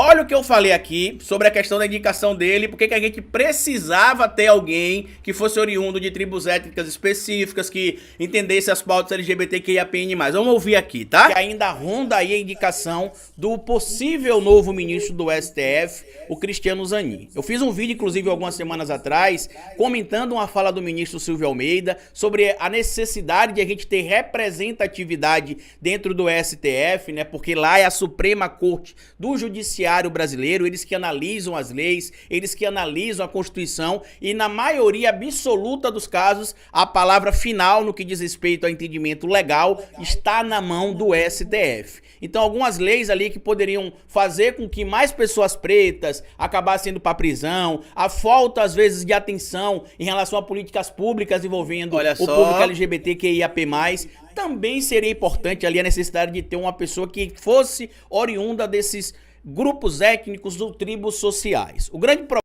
olha o que eu falei aqui sobre a questão da indicação dele, porque que a gente precisava ter alguém que fosse oriundo de tribos étnicas específicas, que entendesse as pautas LGBTQIAPN+. Vamos ouvir aqui, tá? Que ainda ronda aí a indicação do possível novo ministro do STF, o Cristiano Zanin. Eu fiz um vídeo, inclusive, algumas semanas atrás, comentando uma fala do ministro Silvio Almeida sobre a necessidade de a gente ter representatividade dentro do STF, né? Porque lá é a Suprema Corte do Judiciário brasileiro, eles que analisam as leis, eles que analisam a Constituição e na maioria absoluta dos casos a palavra final no que diz respeito ao entendimento legal está na mão do STF. Então algumas leis ali que poderiam fazer com que mais pessoas pretas acabassem indo para prisão, a falta às vezes de atenção em relação a políticas públicas envolvendo o público LGBTQIAP+, também seria importante ali a necessidade de ter uma pessoa que fosse oriunda desses grupos étnicos ou tribos sociais. O grande problema...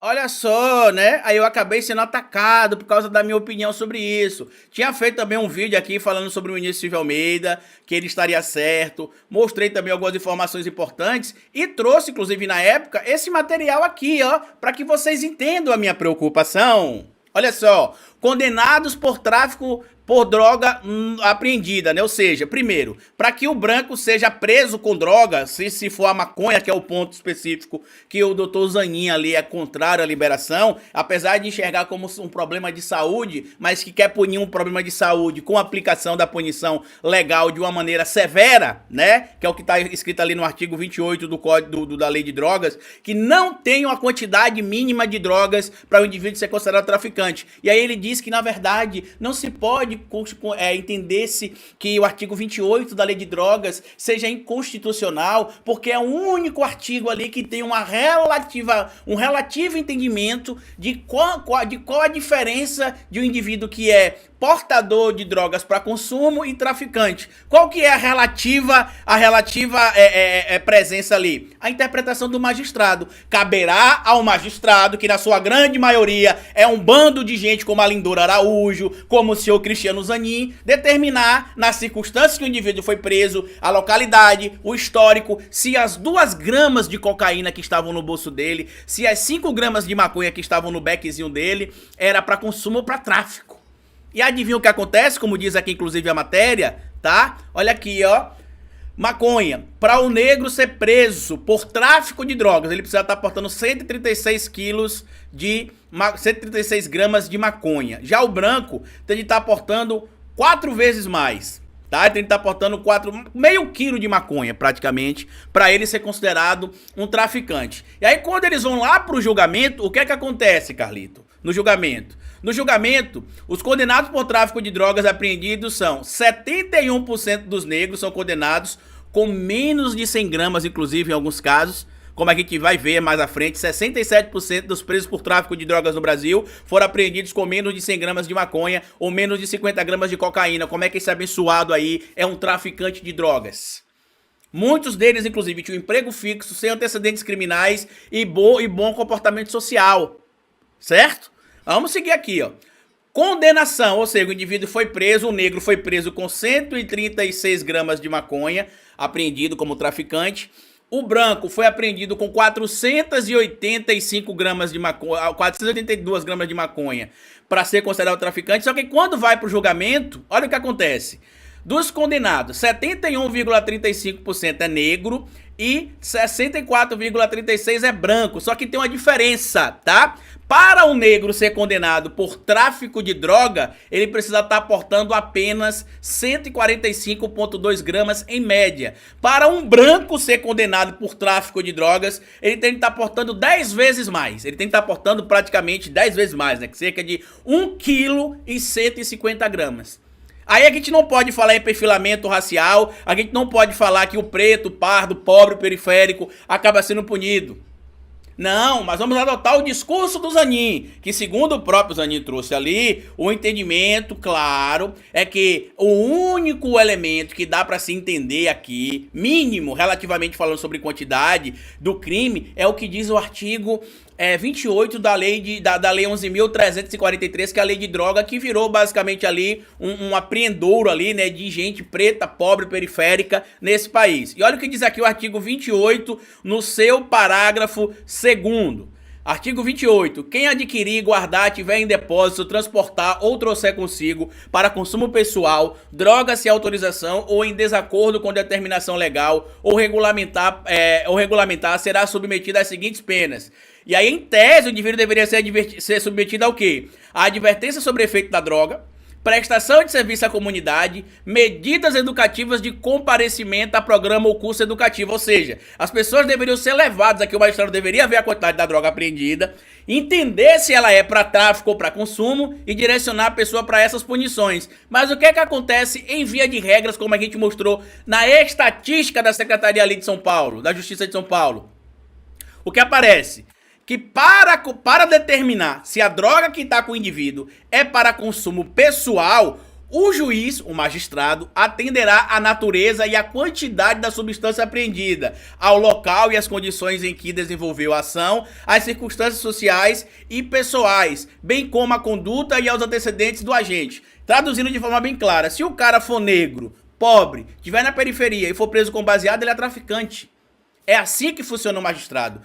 Olha só, né? Aí eu acabei sendo atacado por causa da minha opinião sobre isso. Tinha feito também um vídeo aqui falando sobre o ministro Silvio Almeida, que ele estaria certo. Mostrei também algumas informações importantes e trouxe, inclusive na época, esse material aqui, ó, para que vocês entendam a minha preocupação. Olha só, condenados por tráfico por droga apreendida, né? Ou seja, primeiro, para que o branco seja preso com droga, se for a maconha, que é o ponto específico que o doutor Zanin ali é contrário à liberação, apesar de enxergar como um problema de saúde, mas que quer punir um problema de saúde com a aplicação da punição legal de uma maneira severa, né? Que é o que está escrito ali no artigo 28 do Código da Lei de Drogas, que não tem uma quantidade mínima de drogas para o indivíduo ser considerado traficante. E aí ele diz que, na verdade, não se pode entender-se que o artigo 28 da Lei de Drogas seja inconstitucional, porque é o único artigo ali que tem um relativo entendimento de qual a diferença de um indivíduo que é portador de drogas para consumo e traficante. Qual que é a relativa presença ali? A interpretação do magistrado. Caberá ao magistrado, que na sua grande maioria é um bando de gente como a Lindora Araújo, como o senhor Cristiano Zanin, determinar nas circunstâncias que o indivíduo foi preso, a localidade, o histórico, se as 2 gramas de cocaína que estavam no bolso dele, se as 5 gramas de maconha que estavam no beckzinho dele, era para consumo ou para tráfico. E adivinha o que acontece, como diz aqui inclusive a matéria, tá? Olha aqui, ó. Maconha. Para o negro ser preso por tráfico de drogas, ele precisa estar portando 136 gramas de maconha. Já o branco tem de estar portando 4 vezes mais, tá? Ele tem de estar portando meio quilo de maconha, praticamente, para ele ser considerado um traficante. E aí, quando eles vão lá pro julgamento, o que é que acontece, Carlito? No julgamento, os condenados por tráfico de drogas apreendidos são 71% dos negros são condenados com menos de 100 gramas, inclusive em alguns casos, como a gente vai ver mais à frente, 67% dos presos por tráfico de drogas no Brasil foram apreendidos com menos de 100 gramas de maconha ou menos de 50 gramas de cocaína. Como é que esse abençoado aí é um traficante de drogas? Muitos deles, inclusive, tinham emprego fixo, sem antecedentes criminais e bom comportamento social. Certo? Vamos seguir aqui, ó. Condenação, ou seja, o indivíduo foi preso, o negro foi preso com 136 gramas de maconha, apreendido como traficante. O branco foi apreendido com 485 gramas de maconha, 482 gramas de maconha para ser considerado traficante. Só que quando vai para o julgamento, olha o que acontece. Dos condenados, 71,35% é negro e 64,36% é branco. Só que tem uma diferença, tá? Para o negro ser condenado por tráfico de droga, ele precisa estar portando apenas 145,2 gramas em média. Para um branco ser condenado por tráfico de drogas, ele tem que estar portando 10 vezes mais. Ele tem que estar portando praticamente 10 vezes mais, né? Cerca de 1,150 kg. Aí a gente não pode falar em perfilamento racial, a gente não pode falar que o preto, o pardo, o pobre, o periférico acaba sendo punido. Não, mas vamos adotar o discurso do Zanin, que segundo o próprio Zanin trouxe ali, o entendimento, claro, é que o único elemento que dá para se entender aqui, mínimo, relativamente falando sobre quantidade do crime, é o que diz o artigo 28 da lei, da lei 11.343, que é a lei de droga, que virou basicamente ali um apreendouro ali, né, de gente preta, pobre, periférica nesse país. E olha o que diz aqui o artigo 28 no seu parágrafo 2º. Artigo 28. Quem adquirir, guardar, tiver em depósito, transportar ou trouxer consigo para consumo pessoal, droga sem autorização ou em desacordo com determinação legal ou regulamentar será submetido às seguintes penas. E aí, em tese, o indivíduo deveria ser submetido ao quê? A advertência sobre o efeito da droga, prestação de serviço à comunidade, medidas educativas de comparecimento a programa ou curso educativo. Ou seja, as pessoas deveriam ser levadas aqui, o magistrado deveria ver a quantidade da droga apreendida, entender se ela é para tráfico ou para consumo e direcionar a pessoa para essas punições. Mas o que é que acontece em via de regras, como a gente mostrou na estatística da Secretaria ali de São Paulo, da Justiça de São Paulo? O que aparece? Que para determinar se a droga que está com o indivíduo é para consumo pessoal, o juiz, o magistrado, atenderá à natureza e à quantidade da substância apreendida, ao local e às condições em que desenvolveu a ação, às circunstâncias sociais e pessoais, bem como à conduta e aos antecedentes do agente. Traduzindo de forma bem clara, se o cara for negro, pobre, estiver na periferia e for preso com baseado, ele é traficante. É assim que funciona o magistrado.